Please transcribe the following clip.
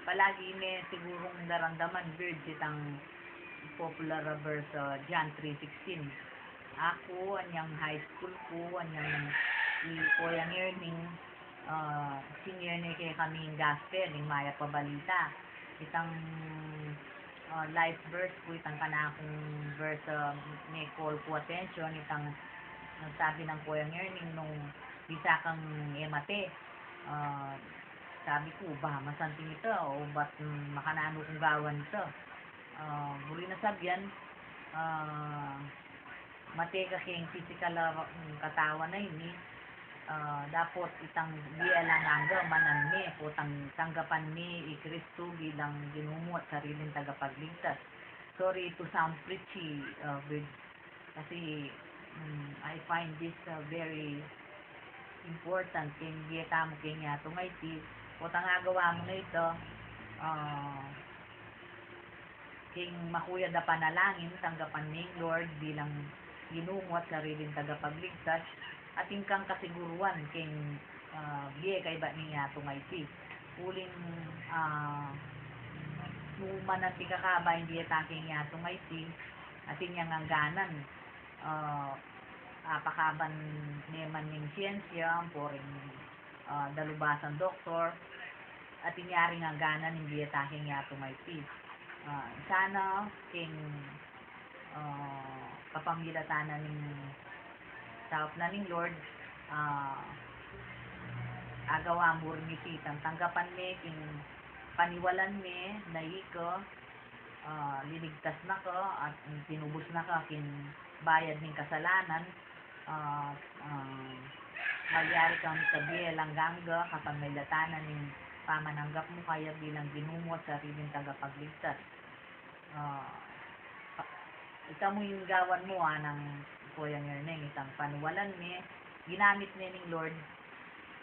palagi may sigurong daramdaman birds itang popular verse John 3:16. Ako, anyang high school ko, anyang Kuya Ngerning, senior ni kay kaming gospel, yung Maya Pabalita. Itang life verse ko, itang kanakong verse may call ko attention, itang nagsabi ng Kuya Ngerning nung bisa kang emate. Sabi ko, ba, masanting ito, o ba't makanano kong gawan ito? Muli na sabyan, mate ka king physical katawan na ini, dapat itang biyalang hangga manan ni, putang tanggapan ni Kristo bilang ginumuot sariling tagapagligtas. Sorry to sound preachy, kasi I find this very important kaya giyata mo kaya nga tungay ti putang agawa mo na ito, king makuya da panalangin tanggapan ning Lord bilang ginungo at sariling tagapagligtas at ingkang kasiguruan king biye kay ba niya tungay ti uling numan at ikakaba hindi ataking niya tungay ti at inyang angganan apakaban neman ning siyensya poring dalubasan doktor at inyaring angganan hindi ataking niya tungay ti sana king kapamilatanan ng saop na ning Lord agawa mo rin isitan tanggapan ni king paniwalan ni na iko liligtas na ko at tinubos na ka king bayad ng kasalanan magyari kang tabi langgangga kapag may latanan ng pamananggap mo kaya bilang ginumot sa sariling tagapagligtas. Ikaw mo yung gawan mo ng Kuya Ngerning, isang paniwalan ni ginamit ni Lord